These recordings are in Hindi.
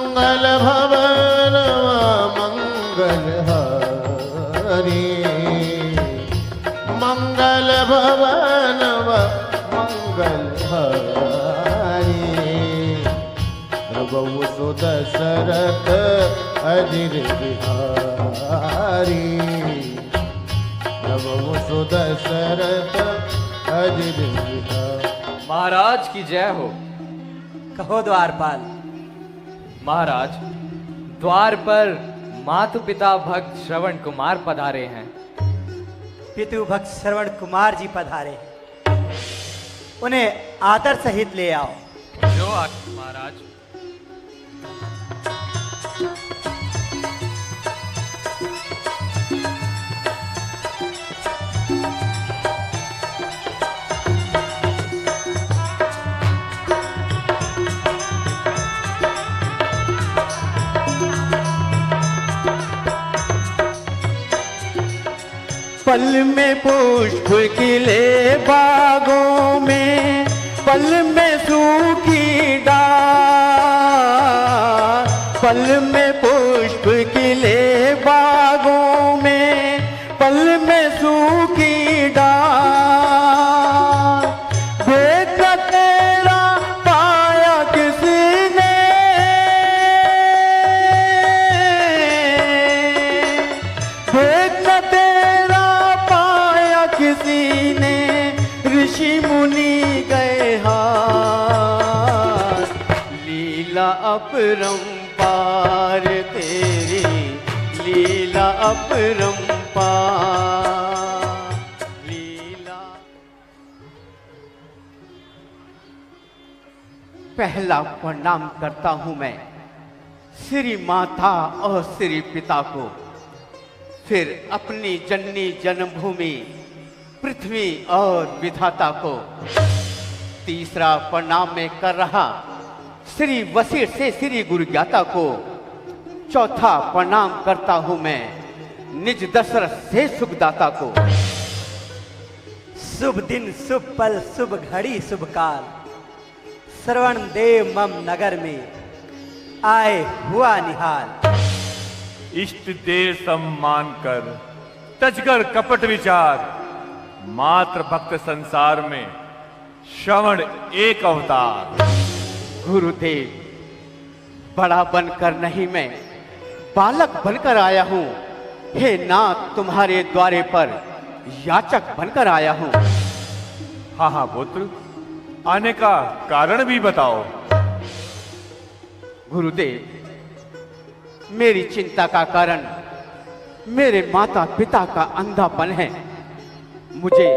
मंगल भवन मंगल हारी, मंगल भवन मंगल हारी। प्रभु सुत दशरथ अजिर बिहारी, प्रभु सुत दशरथ अजिर बिहारी। महाराज की जय हो। कहो द्वारपाल। महाराज, द्वार पर मातु पिता भक्त श्रवण कुमार पधारे हैं। पितु भक्त श्रवण कुमार जी पधारे, उन्हें आदर सहित ले आओ। जो महाराज। पल में पुष्प खिले बागों में, पल में सूखी डाल, पल में पुष्प खिले बागों में, पल में सूखी डाल। देखा तेरा पाया किसी ने, देखा तेरा पाया किसी ने, ऋषि मुनि गए हार। लीला अपरंपार तेरी, लीला अपरंपार, लीला। पहला प्रणाम करता हूं मैं श्री माता और श्री पिता को, फिर अपनी जननी जन्मभूमि पृथ्वी और विधाता को। तीसरा प्रणाम मैं कर रहा श्री वशिष्ठ से श्री गुरु ज्ञाता को। चौथा प्रणाम करता हूं मैं निज दशरथ से सुखदाता को। शुभ दिन, शुभ पल, शुभ घड़ी, शुभ काल, श्रवण देव मम नगर में आए हुआ निहाल। इष्ट देव सम्मान कर, तजकर कपट विचार, मात्र भक्त संसार में श्रवण एक अवतार। गुरुदेव, बड़ा बनकर नहीं मैं बालक बनकर आया हूं। हे नाथ, तुम्हारे द्वारे पर याचक बनकर आया हूं। हाँ हाँ पुत्र, आने का कारण भी बताओ। गुरुदेव, मेरी चिंता का कारण मेरे माता पिता का अंधापन है। मुझे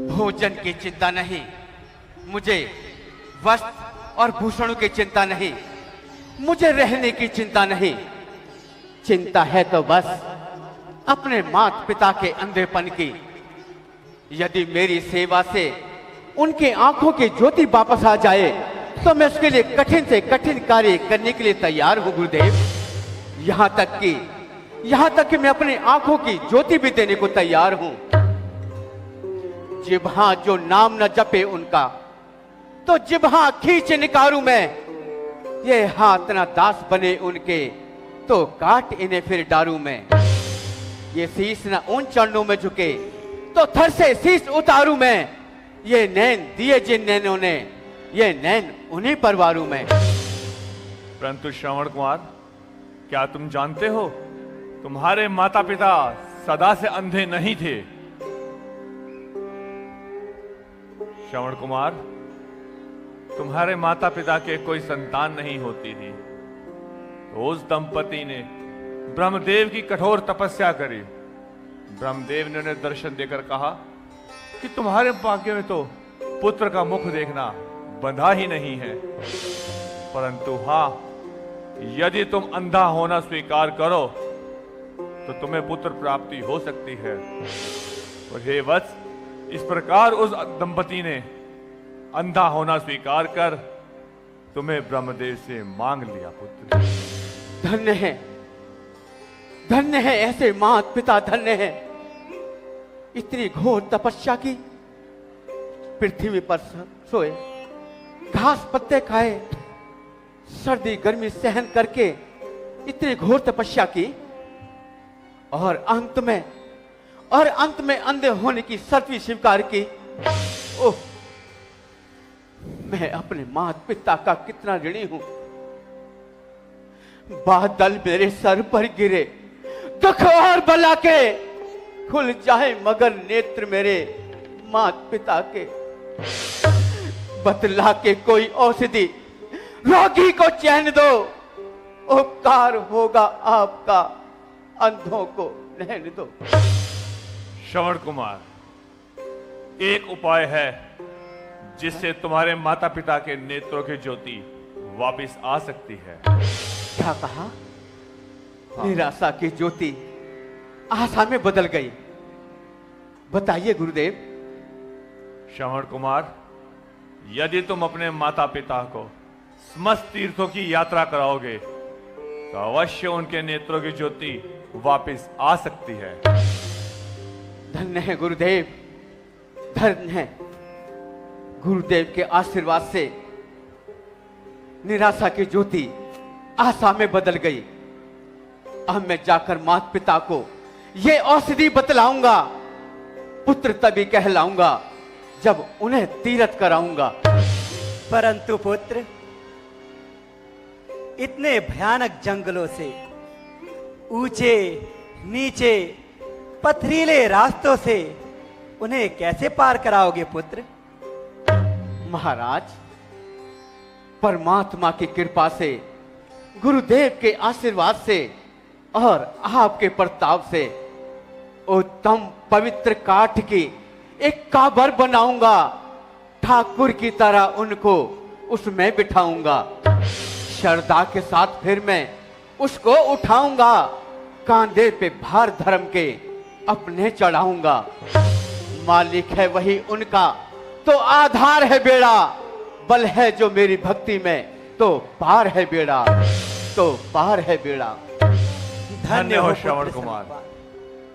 भोजन की चिंता नहीं, मुझे वस्त्र और भूषणों की चिंता नहीं, मुझे रहने की चिंता नहीं। चिंता है तो बस अपने माता पिता के अंधेपन की। यदि मेरी सेवा से उनके आंखों की ज्योति वापस आ जाए तो मैं उसके लिए कठिन से कठिन कार्य करने के लिए तैयार हूं गुरुदेव। यहां तक कि मैं अपनी आंखों की ज्योति भी देने को तैयार हूं। जिब्हा जो नाम न जपे उनका, तो जिब्हा खींच निकारूं मैं। ये हाथ न दास बने उनके, तो काट इन्हें फिर डारूं मैं। ये शीश न उन चरणों में झुके, तो थर से शीश उतारूं मैं। ये नैन दिए जिन नैनों ने, ये नैन उन्हीं पर वारूं मैं। परंतु श्रवण कुमार, क्या तुम जानते हो तुम्हारे माता पिता सदा से अंधे नहीं थे। श्रवण कुमार, तुम्हारे माता पिता के कोई संतान नहीं होती थी, तो उस दंपति ने ब्रह्मदेव की कठोर तपस्या करी। ब्रह्मदेव ने उन्हें दर्शन देकर कहा कि तुम्हारे भाग्य में तो पुत्र का मुख देखना बंधा ही नहीं है, परंतु हाँ, यदि तुम अंधा होना स्वीकार करो तो तुम्हें पुत्र प्राप्ति हो सकती है। और हे वत्स, इस प्रकार उस दंपति ने अंधा होना स्वीकार कर तुम्हें ब्रह्मदेव से मांग लिया पुत्र। धन्य है ऐसे माता पिता, धन्य है। इतनी घोर तपस्या की, पृथ्वी पर सोए, घास पत्ते खाए, सर्दी गर्मी सहन करके इतनी घोर तपस्या की और अंत में अंधे होने की शर्त भी स्वीकार की। ओह, मैं अपने माता पिता का कितना ऋणी हूं। बादल मेरे सर पर गिरे, दुख और बला के खुल जाए मगर नेत्र मेरे माता पिता के। बतला के कोई औषधि रोगी को चैन दो, उपकार होगा आपका, अंधों को रहने दो। श्रवण कुमार, एक उपाय है जिससे तुम्हारे माता पिता के नेत्रों की ज्योति वापस आ सकती है। क्या कहा? निराशा की ज्योति आशा में बदल गई। बताइए गुरुदेव। श्रवण कुमार, यदि तुम अपने माता पिता को समस्त तीर्थों की यात्रा कराओगे तो अवश्य उनके नेत्रों की ज्योति वापस आ सकती है। धन्य है गुरुदेव, धन्य है। गुरुदेव के आशीर्वाद से निराशा की ज्योति आशा में बदल गई। अब मैं जाकर माता पिता को ये औषधि बतलाऊंगा। पुत्र तभी कहलाऊंगा जब उन्हें तीरथ कराऊंगा। परंतु पुत्र, इतने भयानक जंगलों से, ऊंचे नीचे पथरीले रास्तों से उन्हें कैसे पार कराओगे पुत्र? महाराज, परमात्मा की कृपा से, गुरुदेव के आशीर्वाद से और आपके प्रताप से उत्तम पवित्र काठ की एक काबर बनाऊंगा। ठाकुर की तरह उनको उसमें बिठाऊंगा। श्रद्धा के साथ फिर मैं उसको उठाऊंगा। कांधे पे भार धर्म के अपने चढ़ाऊंगा। मालिक है वही उनका, तो आधार है बेड़ा। बल है जो मेरी भक्ति में, तो पार है बेड़ा, तो पार है बेड़ा। धन्य हो श्रवण कुमार।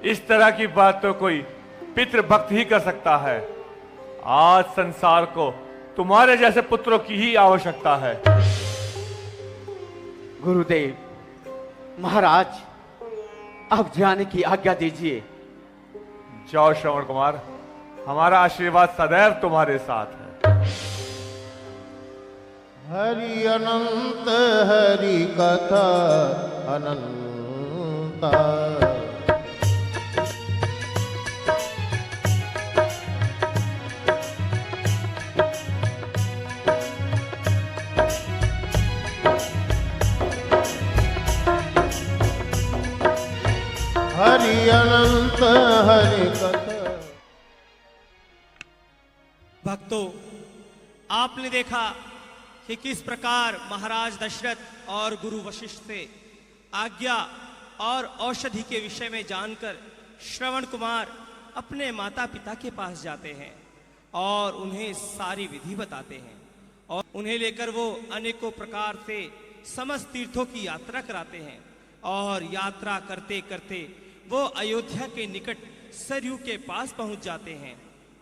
इस तरह की बात तो कोई पितृभक्त ही कर सकता है। आज संसार को तुम्हारे जैसे पुत्रों की ही आवश्यकता है। गुरुदेव, महाराज, अब जाने की आज्ञा दीजिए। जाओ श्रवण कुमार, हमारा आशीर्वाद सदैव तुम्हारे साथ है। हरि अनंत हरि कथा अनंता। हरि अनंत हरि कथा। भक्तों, आपने देखा कि किस प्रकार महाराज दशरथ और गुरु वशिष्ठ से आज्ञा और औषधि के विषय में जानकर श्रवण कुमार अपने माता पिता के पास जाते हैं और उन्हें सारी विधि बताते हैं और उन्हें लेकर वो अनेकों प्रकार से समस्त तीर्थों की यात्रा कराते हैं और यात्रा करते करते वो अयोध्या के निकट सरयू के पास पहुंच जाते हैं।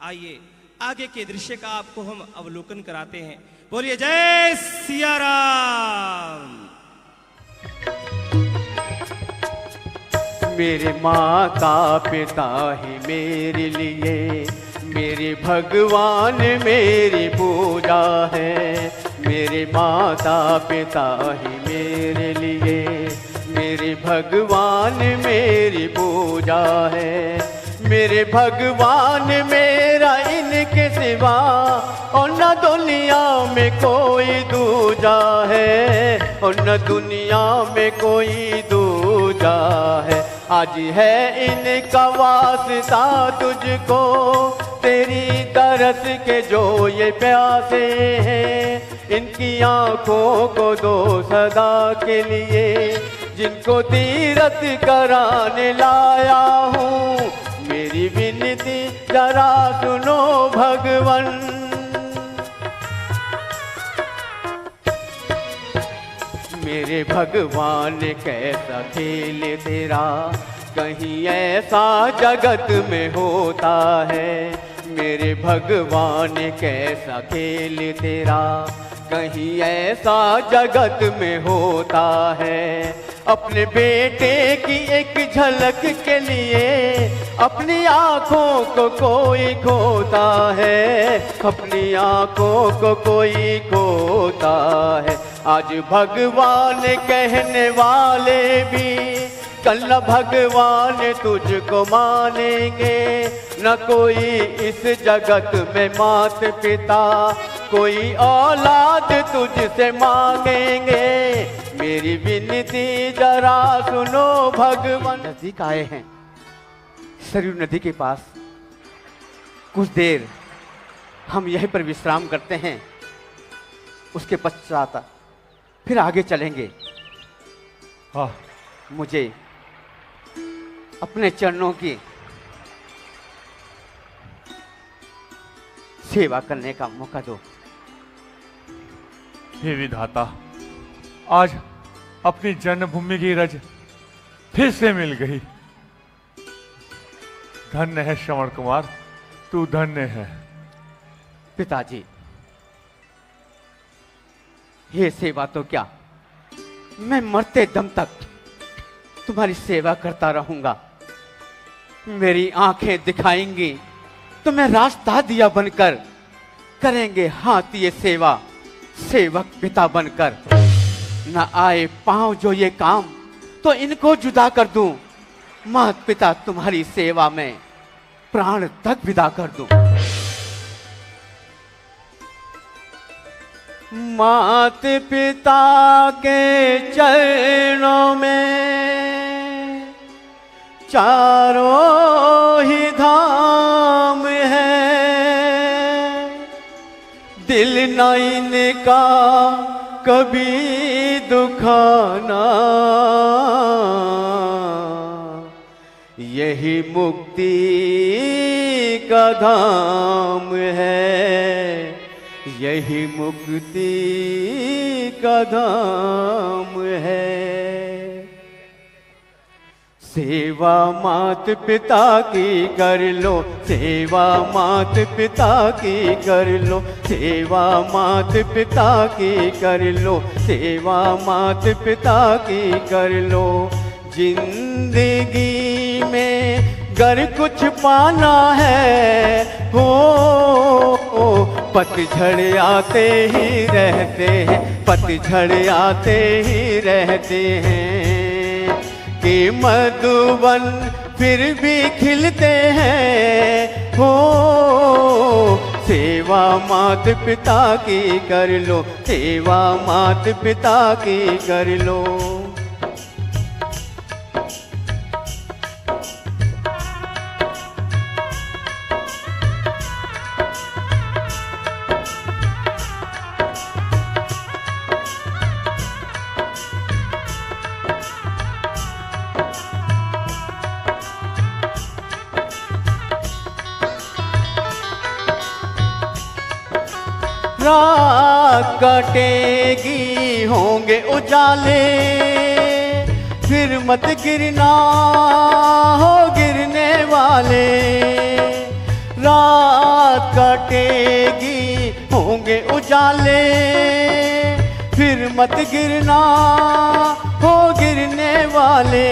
आइए आगे के दृश्य का आपको हम अवलोकन कराते हैं। बोलिए जय सिया राम। मेरे माता पिता ही मेरे लिए, मेरे भगवान मेरी पूजा है। मेरे माता पिता ही मेरे लिए, मेरे भगवान मेरी पूजा है। मेरे भगवान मेरा इनके सिवा और न दुनिया में कोई दूजा है, और न दुनिया में कोई दूजा है। आज है इनका वास्ता तुझको, तेरी तरस के जो ये प्यासे हैं। इनकी आंखों को दो सदा के लिए, जिनको तीरथ कराने लाया हूँ। मेरी विनती जरा सुनो भगवन। मेरे भगवान कैसा खेल तेरा, कहीं ऐसा जगत में होता है। मेरे भगवान कैसा खेल तेरा, कहीं ऐसा जगत में होता है, अपने बेटे की एक झलक के लिए अपनी आंखों को कोई खोता है, अपनी आंखों को कोई खोता है। आज भगवान कहने वाले भी कल न भगवान तुझको मानेंगे, न कोई इस जगत में मात पिता कोई औलाद तुझसे मांगेंगे। मेरी विनती जरा सुनो भगवान। नजदीक आए हैं सरयू नदी के पास, कुछ देर हम यहीं पर विश्राम करते हैं, उसके पश्चात फिर आगे चलेंगे। हाँ, मुझे अपने चरणों की सेवा करने का मौका दो। हे विधाता, आज अपनी जन्मभूमि की रज फिर से मिल गई। धन्य है श्रवण कुमार, तू धन्य है। पिताजी, ये सेवा तो क्या, मैं मरते दम तक तुम्हारी सेवा करता रहूंगा। मेरी आंखें दिखाएंगी तो मैं रास्ता दिया बनकर, करेंगे हाथ ये सेवा सेवक पिता बनकर। न आए पांव जो ये काम तो इनको जुदा कर दूं, मात पिता तुम्हारी सेवा में प्राण तक विदा कर दूं। मात पिता के चरणों में चारों ही धाम है, दिल न इनका कभी दुखाना, यही मुक्ति का धाम है, यही मुक्ति का धाम है। सेवा मात पिता की कर लो, सेवा मात पिता की कर लो, सेवा मात पिता की कर लो, सेवा मात पिता की कर लो। जिंदगी में गर कुछ पाना है हो, पतझड़ आते ही रहते हैं, पतझड़ आते ही रहते हैं, कि मधुवन फिर भी खिलते हैं हो। सेवा मात पिता की कर लो, सेवा मात पिता की कर लो। रात कटेगी होंगे उजाले, फिर मत गिरना हो गिरने वाले। रात कटेगी होंगे उजाले, फिर मत गिरना हो गिरने वाले।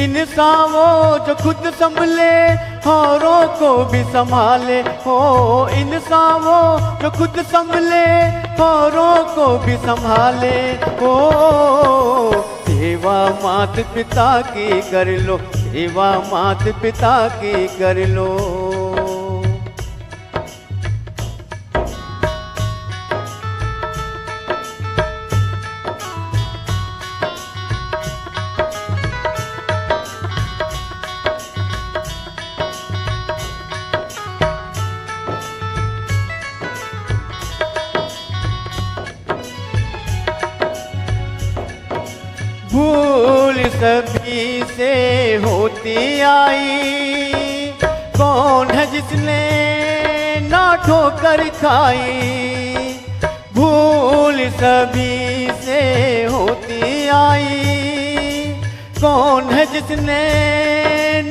इंसान वो जो खुद संभले औरों को भी संभाले हो, इंसान वो जो खुद संभले औरों को भी संभाले हो। सेवा मात पिता की कर लो, सेवा मात पिता की कर लो। भूल सभी से होती आई, कौन है जिसने ना ठोकर खाई। भूल सभी से होती आई, कौन है जिसने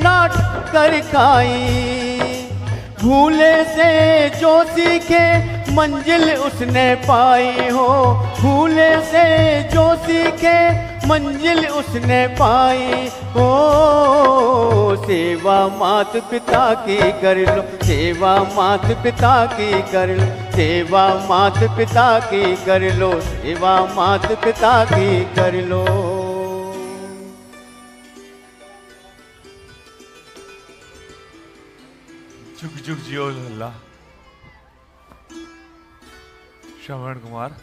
ना ठोकर खाई। भूले से जो सीखे मंजिल उसने पाई हो, भूले से जो सीखे मंजिल उसने पाई हो। सेवा मात पिता की कर लो, सेवा मात पिता की कर लो, सेवा मात पिता की कर लो, सेवा मात पिता की कर लो। जुग जुग जियो लल्ला। श्रवण कुमार,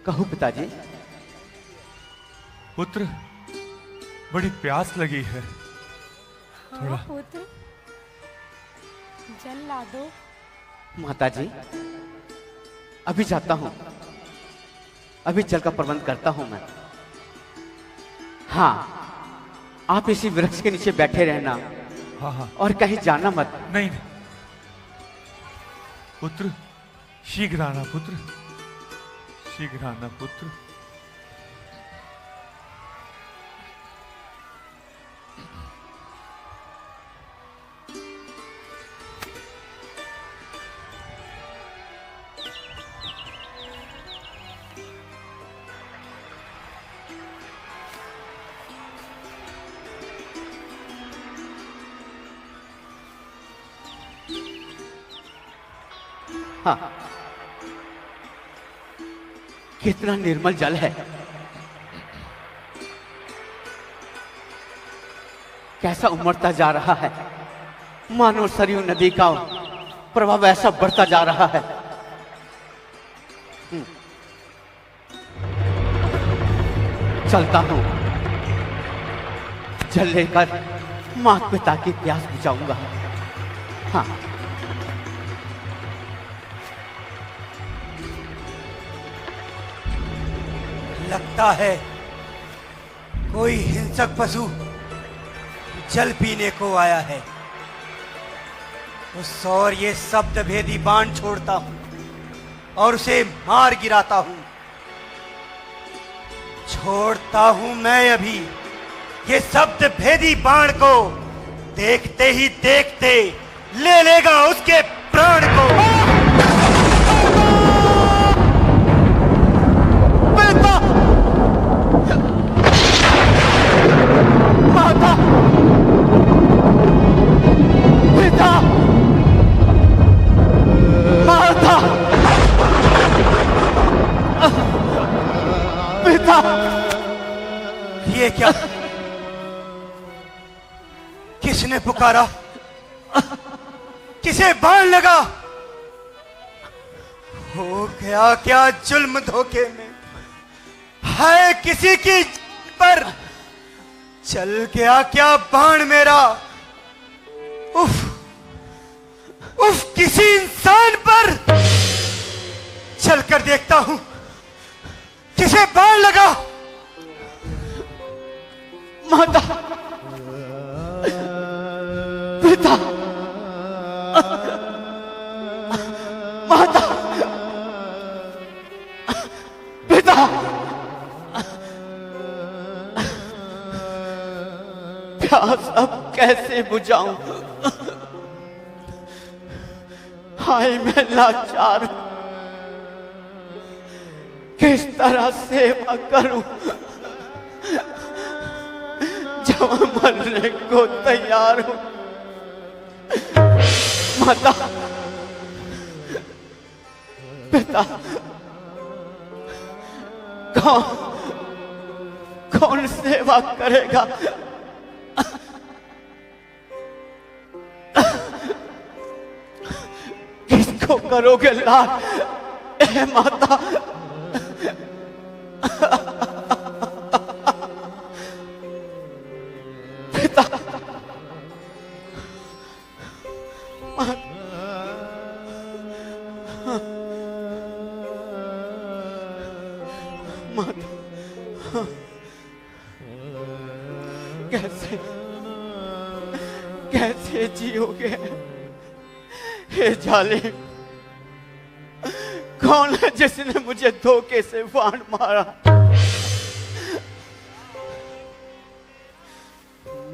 कहूँ पिताजी। पुत्र, बड़ी प्यास लगी है, थोड़ा हाँ पुत्र, जल ला दो। माताजी, अभी जाता हूँ, अभी जल का प्रबंध करता हूँ मैं। हाँ, आप इसी वृक्ष के नीचे बैठे रहना। हाँ हाँ, और कहीं जाना मत। नहीं पुत्र, शीघ्र आना पुत्र, शीघ्र आना पुत्र। हाँ, कितना निर्मल जल है, कैसा उमड़ता जा रहा है, मानो सरयू नदी का प्रवाह वैसा बढ़ता जा रहा है। चलता हूं, जल लेकर माता पिता की प्यास बुझाऊंगा। हाँ, लगता है कोई हिंसक पशु जल पीने को आया है। उस और ये शब्द भेदी बाण छोड़ता हूं और उसे मार गिराता हूं। छोड़ता हूं मैं अभी ये शब्द भेदी बाण को, देखते ही देखते ले लेगा उसके प्राण को। माता, पिता, माता, पिता। ये क्या? किसने पुकारा? किसे बाण लगा? हो गया क्या जुल्म धोखे में? है किसी की पर चल गया क्या बाण मेरा? उफ, उफ, किसी इंसान पर चलकर देखता हूं किसे बाण लगा। माता, पिता, माता, पिता। प्यास अब कैसे बुझाऊं? हाय मैं लाचार हूं, किस तरह सेवा करूं जब मरने को तैयार हूं। माता, पिता, कौन सेवा करेगा? किसको करोगे लाड? ए माता, पिता, माता, कैसे कैसे जियोगे? हे जालिम, कौन है जिसने मुझे धोखे से बाण मारा?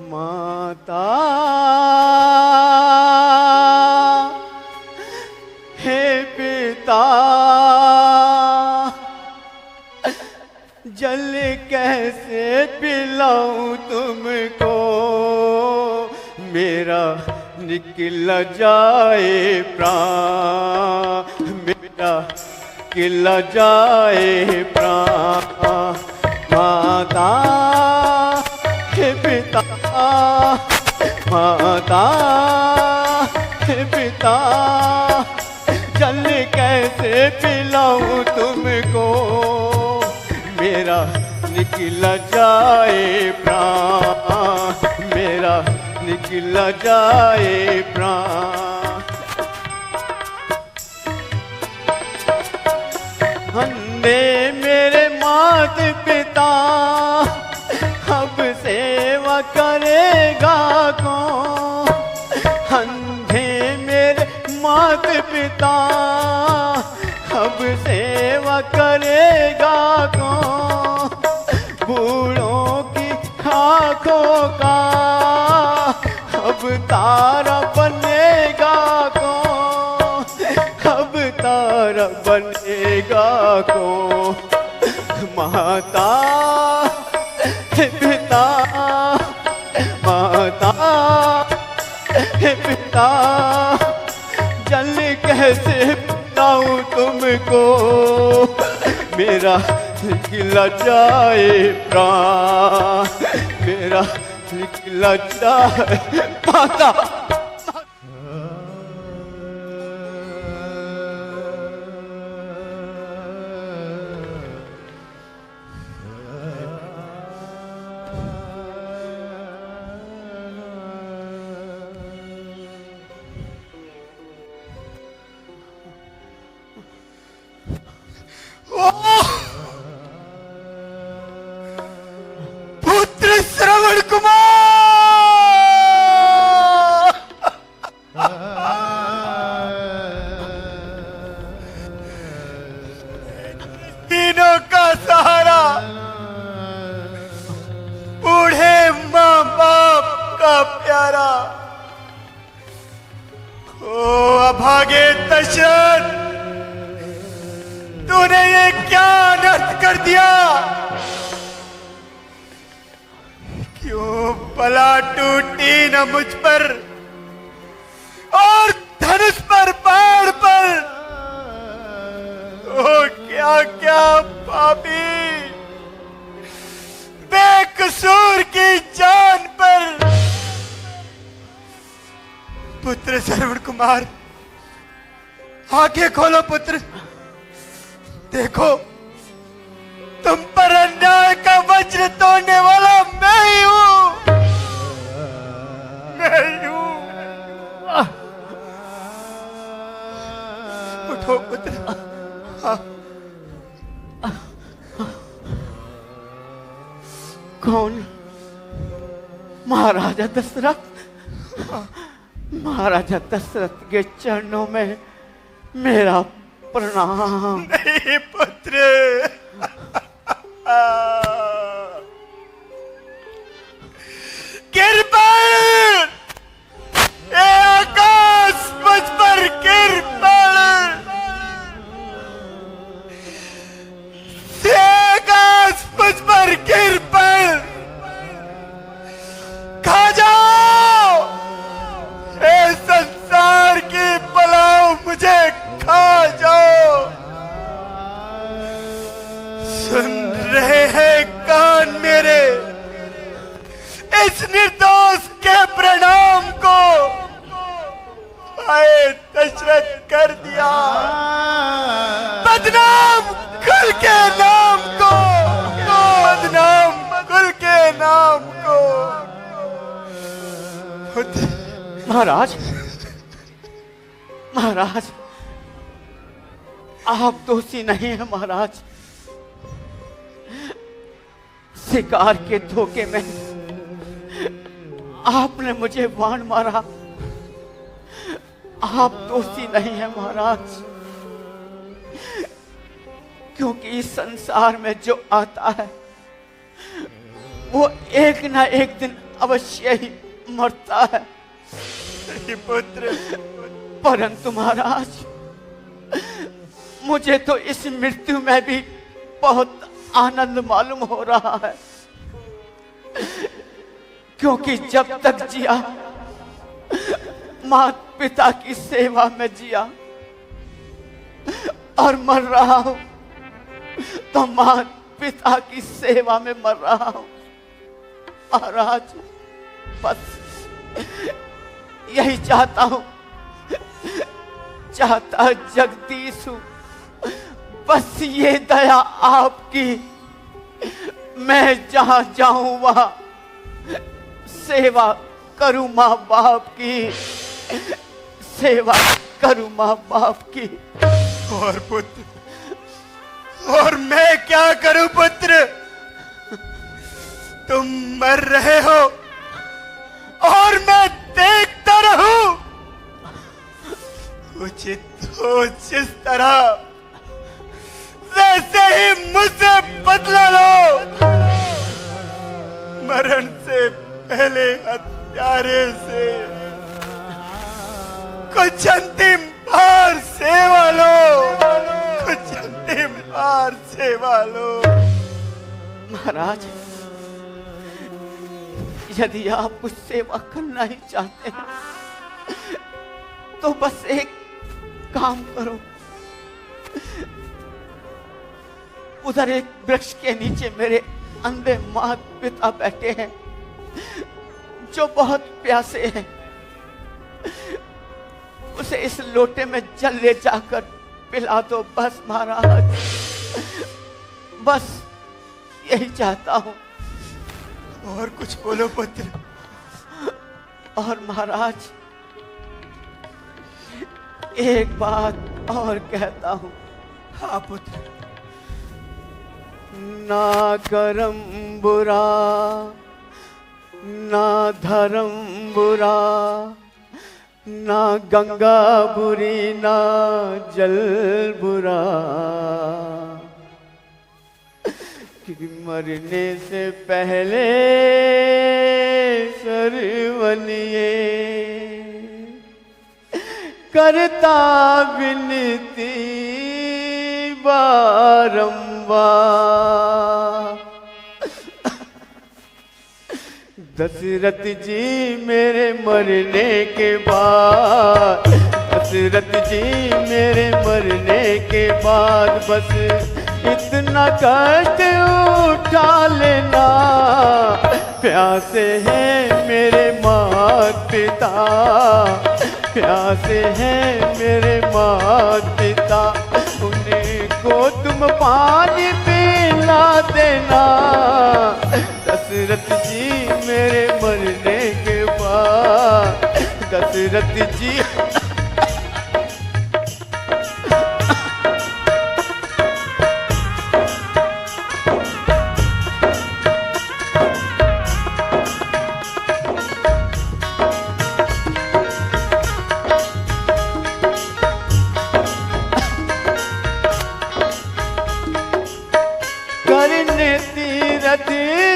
माता, पिता जल कैसे पिलाऊं तुमको, मेरा निकल जाए प्राण, मेरा निकल जाए प्राण। माता हे पिता, माता हे पिता जल कैसे पिलाऊं तुमको, मेरा निकल जाए प्राण, मेरा निकल जाए प्राण। अंधे मेरे माता पिता अब सेवा करेगा कौन, अंधे मेरे माता पिता अब सेवा करेगा कौन, बूढ़ों की आँखों का अब तारा बनेगा कौन, अब तारा बनेगा कौन। माता हे पिता, माता हे पिता जल कैसे पिलाऊं तुमको, मेरा निकल जाए प्राण, मेरा निकल जाए। माता पुत्र श्रवण कुमार, तीनों का सहारा, बूढ़े माँ बाप का प्यारा, ओ अभागे दशरथ, तूने ये क्या अनर्थ कर दिया? क्यों भला टूटी न मुझ पर और धनुष पर बाण पर, ओ क्या क्या पापी बेकसूर की जान पर। पुत्र श्रवण कुमार, आंखें खोलो पुत्र, देखो तुम पर अन्याय का वज्र तोड़ने वाला मैं ही हूं, मैं ही हूं। उठो पुत्र। हाँ। कौन? महाराजा दशरथ। महाराजा दशरथ के चरणों में मेरा प्रणाम। नहीं पुत्र, कृपाण, ये आकाश मुझ पर कृपाण, ये आकाश मुझ पर कृपाण, खा जाओ ये संसार की बलाओं, मुझे खा जाओ। सुन रहे हैं कान मेरे इस निर्दोष के प्रणाम को, आए दशरथ कर दिया बदनाम कुल के नाम को, बदनाम कुल के नाम को। महाराज, महाराज आप दोषी नहीं हैं महाराज। शिकार के धोखे में आपने मुझे बाण मारा, आप दोषी नहीं हैं महाराज। क्योंकि इस संसार में जो आता है वो एक ना एक दिन अवश्य ही मरता है। पुत्र, परंतु महाराज मुझे तो इस मृत्यु में भी बहुत आनंद मालूम हो रहा है, क्योंकि जब तक जिया माता पिता की सेवा में जिया और मर रहा हूं तो माता पिता की सेवा में मर रहा हूं। महाराज बस यही चाहता हूं, चाहता जगदीश हूं, बस ये दया आपकी, मैं जहां जाऊं वहां सेवा करूं मां बाप की, सेवा करूं मां बाप की। और पुत्र, और मैं क्या करूं पुत्र? तुम मर रहे हो और मैं देखता रहूं? उचित हो जिस तरह वैसे ही मुझसे बदला लो। मरण से पहले हत्यारे से कुछ अंतिम बार सेवा लो, कुछ अंतिम बार सेवा लो। महाराज यदि आप कुछ सेवा करना ही चाहते हैं तो बस एक काम करो, उधर एक वृक्ष के नीचे मेरे अंधे माता पिता बैठे हैं जो बहुत प्यासे हैं, उसे इस लोटे में जल ले जाकर पिला दो बस महाराज, बस यही चाहता हूं। और कुछ बोलो पुत्र। और महाराज एक बात और कहता हूं। हाँ पुत्र। ना करम बुरा ना धर्म बुरा, ना गंगा बुरी ना जल बुरा, कि मरने से पहले सरवनिए करता विनती बारंबार। दशरथ जी मेरे मरने के बाद, दशरथ जी मेरे मरने के बाद बस इतना कष्ट उठा लेना। प्यासे हैं मेरे माता पिता, प्यासे हैं मेरे माता पिता, उनको तुम पानी पिला देना। दशरथ जी मेरे मरने के बाद, दशरथ जी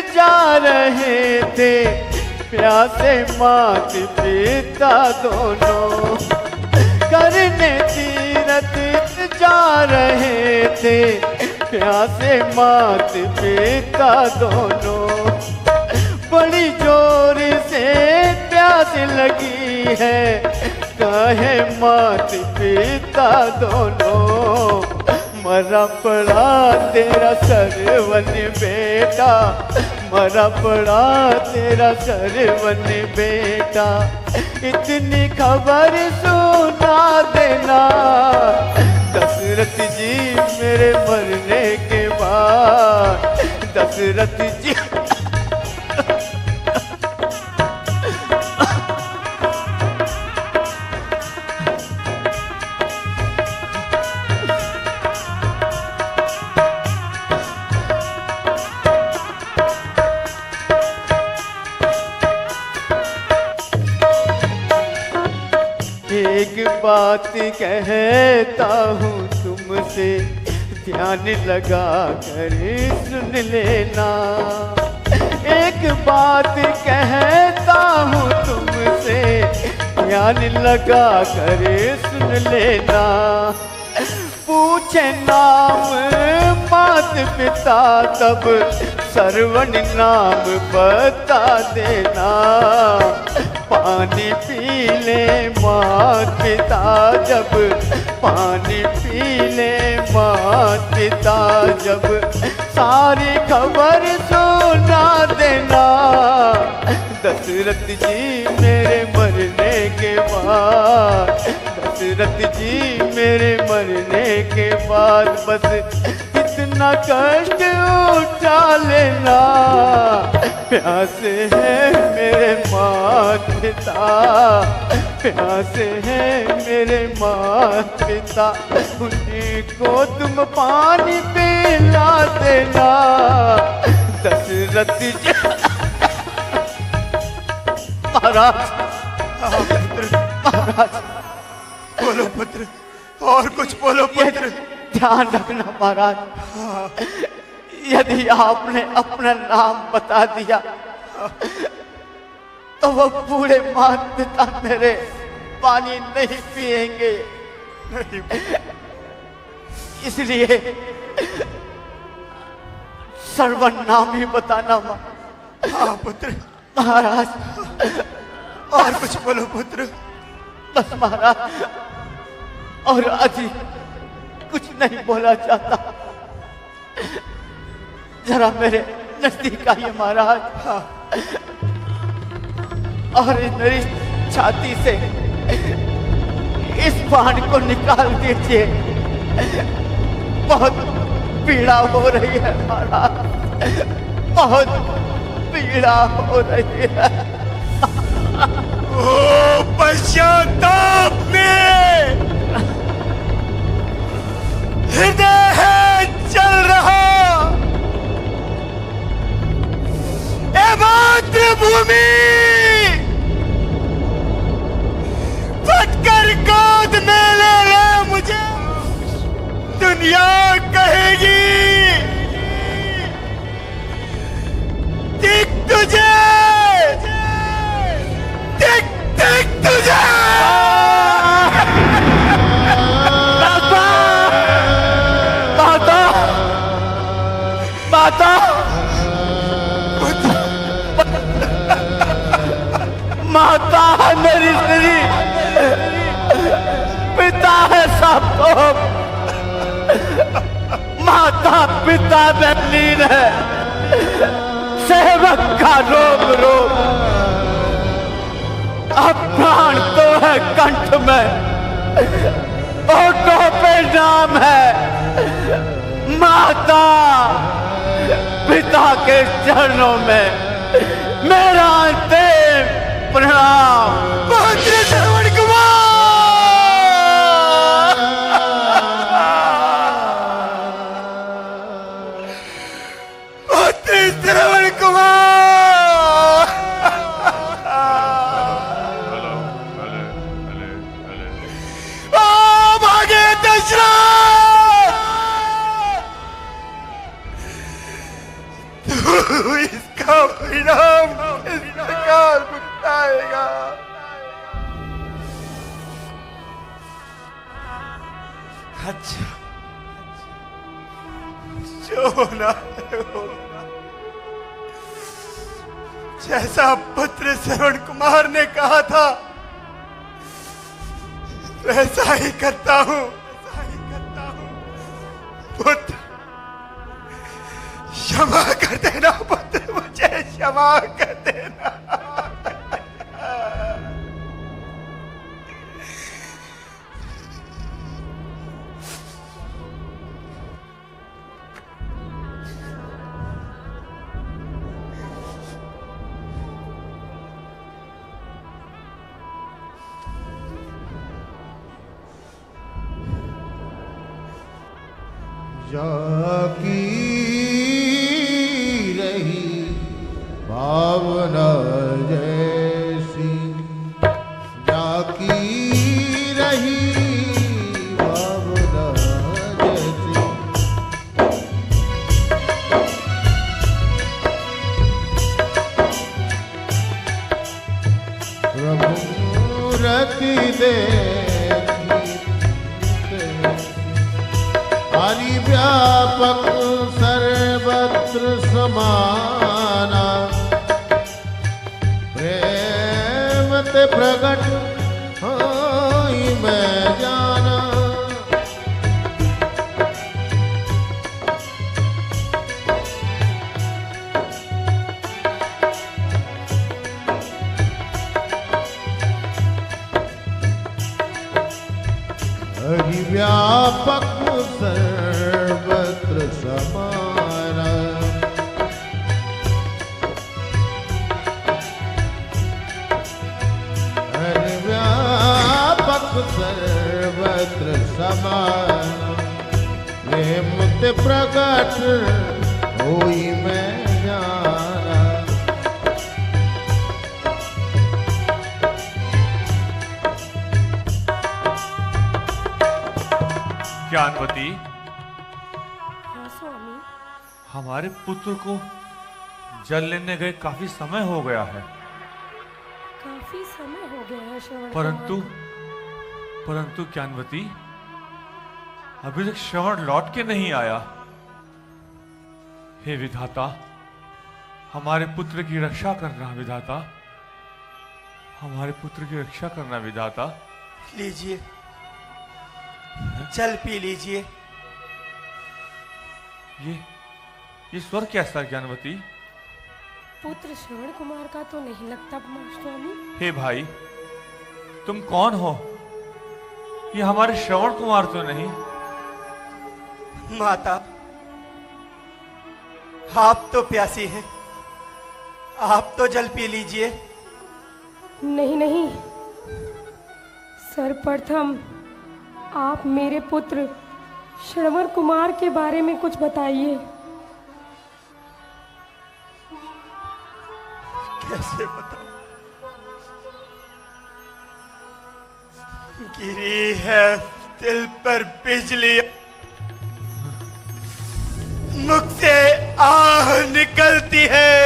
जा रहे थे प्यासे माता पिता दोनों, करने तीरथ जा रहे थे प्यासे माता पिता दोनों। बड़ी जोर से प्यास लगी है कहे माता पिता दोनों। मरा पड़ा तेरा सरवन बेटा, मरा पड़ा तेरा सरवन बेटा, इतनी खबर सुना देना। दशरथ जी मेरे मरने के बाद, दशरथ जी एक बात कहता हूँ तुमसे, ध्यान लगा कर सुन लेना। एक बात कहता हूँ तुमसे, ध्यान लगा कर सुन लेना। पूछे नाम मात पिता तब श्रवण नाम बता देना। पानी पी ले मात पिता जब, पानी पी ले मात पिता जब, सारी खबर सुना देना। दशरथ जी मेरे मरने के बाद, दशरथ जी मेरे मरने के बाद बस इतना कष्ट उठा लेना। प्यासे हैं मेरे माता पिता, प्यासे हैं मेरे माता पिता, उन्हीं को तुम पानी पिला देना। दशरथ जी महाराज, महाराज बोलो पुत्र, और कुछ बोलो पुत्र। ध्यान रखना महाराज, यदि आपने अपना नाम बता दिया तो वो बूढ़े माता पिता मेरे पानी नहीं पिएंगे। इसलिए श्रवण नाम ही बताना। हाँ पुत्र। महाराज और कुछ बोलो पुत्र। बस महाराज, और अधिक कुछ नहीं बोला जाता। जरा मेरे नजदीक आइए महाराज, और मेरी छाती से इस बाण को निकाल दीजिए। बहुत पीड़ा हो रही है महाराज, बहुत पीड़ा हो रही है। ओ पश्चाताप में हृदय है चल रहा, ए मातृभूमि फटकर गोद में ले ले मुझे। दुनिया कहेगी दिख तुझे, दिख दिख तुझे। माता, माता, माता है मेरी स्त्री, पिता है सब तो। माता पिता में लीन है, सेवक का रोग रोग। अब प्राण तो है कंठ में, ओठों पे नाम है। माता पिता के चरणों में मेरा अंतिम प्रणाम। पुत्र श्रवण कुमार, पुत्र श्रवण कुमार। ओ भागे दशरथ, तू इसका परिणाम इस प्रकार भुगताएगा। अच्छा, जो होना है होगा। जैसा पुत्र श्रवण कुमार ने कहा था वैसा ही करता हूं, पुत्र क्षमा कर देना। पुत्र मुझे क्षमा कर देना। जाकी रही भावना जैसी, जाकी रही भावना जैसी। प्रभु रति देखी हरि व्यापक सर्वत्र समाना, प्रेम ते प्रगट होई मैं जाना। हरि व्यापक सर्वत्र समाना, हरि व्यापक सर्वत्र समाना, प्रेम ते प्रगट होई मैं जाना। ज्ञानवती, हाँ स्वामी। हमारे पुत्र को जल लेने गए काफी समय हो गया है, काफी समय हो गया है श्रवण परंतु कुमार। परंतु ज्ञानवती, अभी तक श्रवण लौट के नहीं आया। हे विधाता, हमारे पुत्र की रक्षा करना विधाता, हमारे पुत्र की रक्षा करना विधाता। लीजिए, जल पी लीजिए। ये स्वर कैसा ज्ञानवती? पुत्र श्रवण कुमार का तो नहीं लगता स्वामी। हे भाई, तुम कौन हो? ये हमारे श्रवण कुमार तो नहीं? माता, आप तो प्यासी हैं, आप तो जल पी लीजिए। नहीं नहीं, सर्वप्रथम आप मेरे पुत्र श्रवण कुमार के बारे में कुछ बताइए। कैसे बताऊं? गिरी है दिल पर बिजली, मुख से आह निकलती है।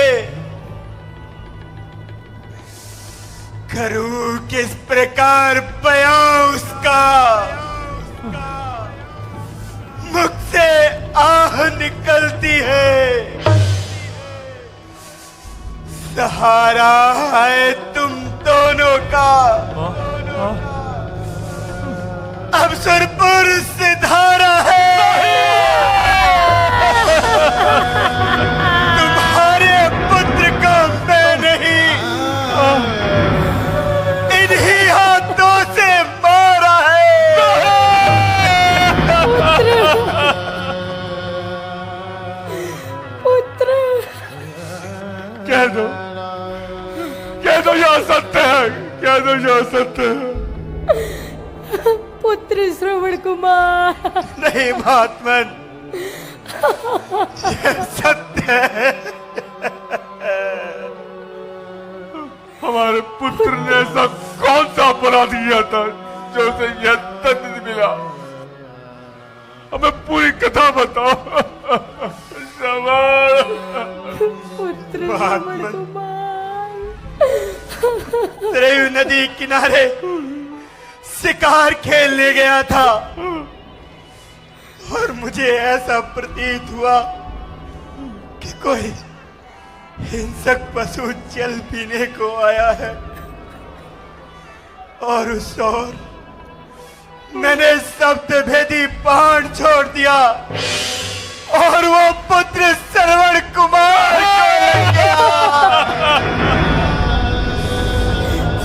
करूं किस प्रकार बयां उसका, मुख से आह निकलती है। सहारा है तुम दोनों का, अब सुरपुर से धारा है। तुम्हारे पुत्र को मैं नहीं, इन्हीं हाथों से मारा है। पुत्र कह दो यह सत्य है, कह दो यह सत्य है। पुत्र श्रवण कुमार। नहीं महात्मन, यह सत्य है। हमारे पुत्र ने ऐसा कौन सा अपराध किया था जो उसे यह दंड मिला? हमें पूरी कथा बताओ। पुत्र श्रवण कुमार सरयू नदी किनारे शिकार खेलने गया था और मुझे ऐसा प्रतीत हुआ कि कोई हिंसक पशु जल पीने को आया है, और उस ओर मैंने सप्त भेदी बाण छोड़ दिया और वो पुत्र श्रवण कुमार को ले गया।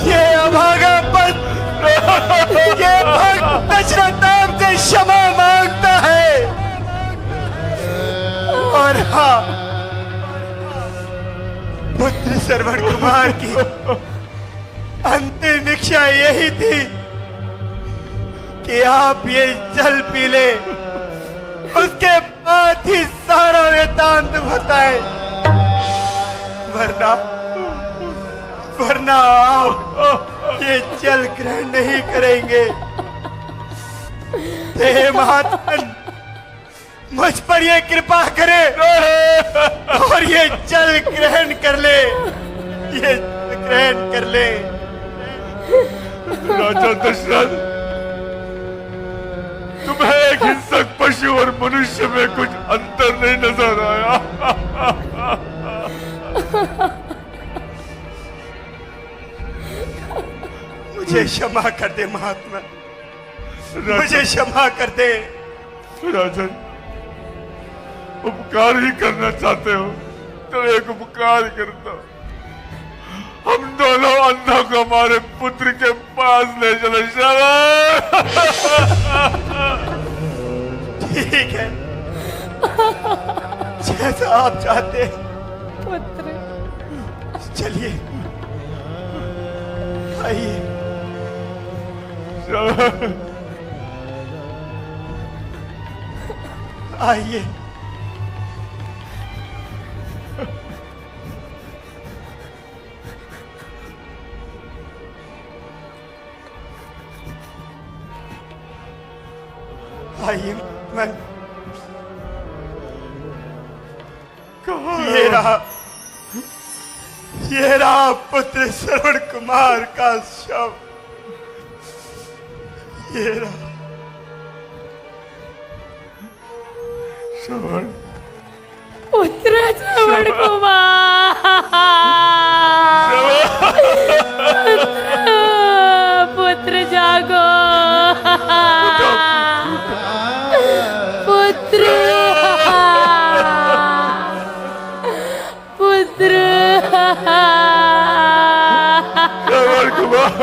ये अभागा पद, ये भक्त दशरथ नाम से क्षमा मांगता है। और हाँ, पुत्र श्रवण कुमार की अंतिम इच्छा यही थी कि आप ये जल पी ले, उसके बाद ही सारा वेदांत बताए, वरना आप ये जल ग्रहण नहीं करेंगे। हे महात्मन, मुझ पर ये कृपा करे और ये जल ग्रहण कर ले, ये ग्रहण कर ले। राजा दशरथ, तुम्हें एक हिंसक पशु पशु और मनुष्य में कुछ अंतर नहीं नजर आया। मुझे क्षमा कर दे महात्मा, मुझे क्षमा कर दे। राजन, उपकार ही करना चाहते हो तो एक उपकार करता हूं। हम दोनों अंधों को हमारे पुत्र के पास ले चलो। ठीक है, जैसा आप चाहते हैं। पुत्र, चलिए आइए। आइए। आइए, मैं ये रहा पुत्र श्रवण कुमार का शव। ये रहा श्रवण, पुत्र श्रवण कुमार, पुत्र जागो, पुत्र, पुत्र, श्रवण कुमार,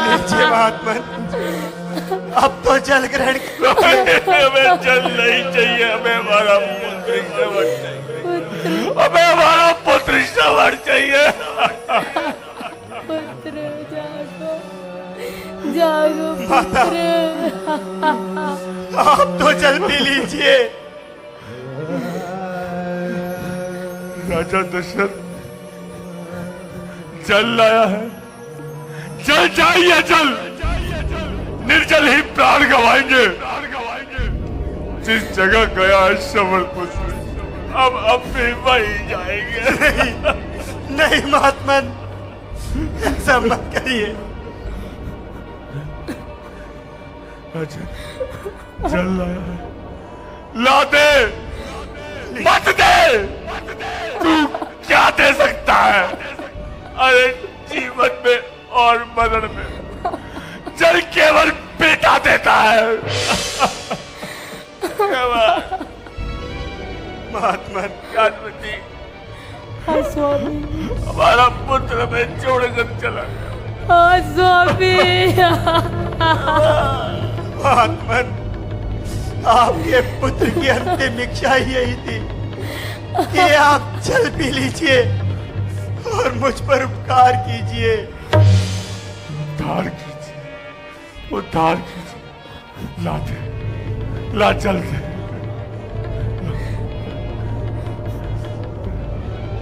लीजिए महात्मा, अब तो जल ग्रहण। हमें जल नहीं चाहिए, हमें हमारा पुत्र श्रवण चाहिए, हमें हमारा पुत्र श्रवण चाहिए। पुत्र जागो, जागो माता, पुत्र। आप तो जल पी लीजिए। राजा दशरथ जल लाया है, जल चाहिए, जल। निर्जल ही प्राण गवाएंगे। जिस जगह गया है श्रवण पुत्र, अब भी वही जाएंगे। नहीं महात्मा, ऐसा मत करिए। राजा जल लाया है, ला दे, मत दे। तू क्या दे सकता है? अरे जीवन में और मरण में जल केवल बेटा देता है। महात्मा, जानवती, हाँ स्वामी, हमारा पुत्र में छोड़कर चला गया। हाँ स्वामी। महात्मा, आपके पुत्र की अंतिम इच्छा यही थी कि आप जल पी लीजिए और मुझ पर उपकार कीजिए। उद्धार कीजिए, उद्धार कीजिए। ला दे, ला जल दे।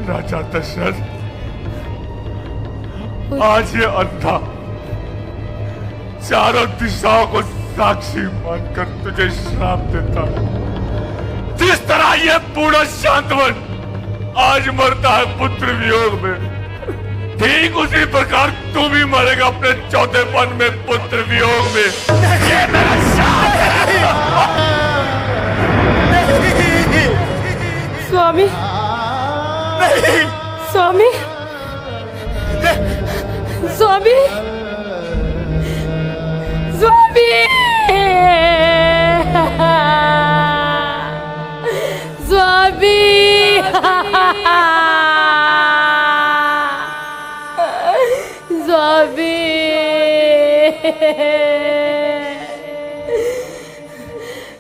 राजा दशरथ, आज ये अंधा चारों दिशाओं को साक्षी मानकर तुझे श्राप देता है। जिस तरह ये बूढ़ा शांतवन आज मरता है पुत्र वियोग में, ठीक उसी प्रकार तू भी मरेगा अपने चौथेपन में पुत्र वियोग में। ये मेरा शाप है। स्वामी, नहीं, स्वामी, स्वामी, स्वामी, स्वामी, स्वामी,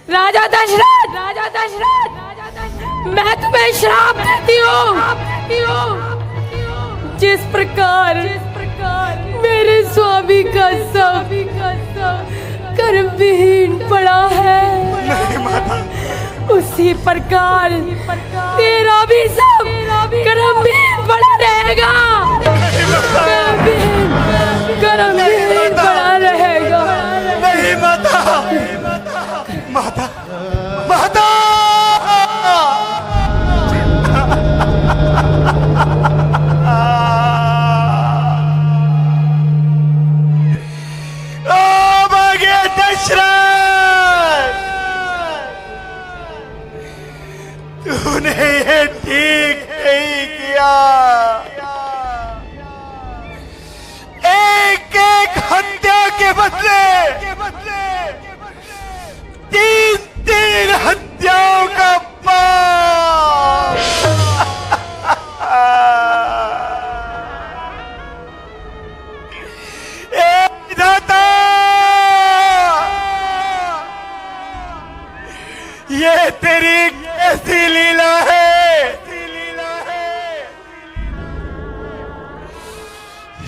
राजा दशरथ, राजा दशरथ, मैं तुम्हें श्राप देती हूँ। जिस प्रकार मेरे स्वामी का सब कर्मविहीन पड़ा है, उसी प्रकार तेरा भी सब कर्मविहीन पड़ा रहेगा। कर्मविहीन पड़ा रहेगा। नहीं माता, माता, माता।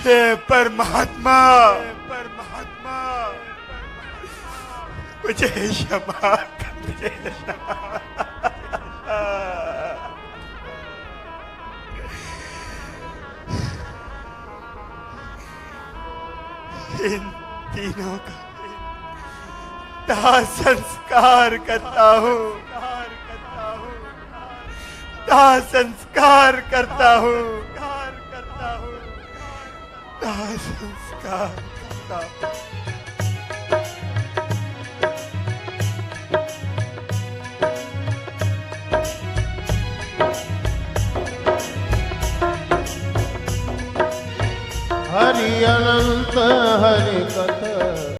हे परमात्मा, मुझे क्षमा कर, मुझे इन तीनों का दाह संस्कार करता हूँ, दाह संस्कार करता हूँ, दाह संस्कार करता हूँ। हरि अनंत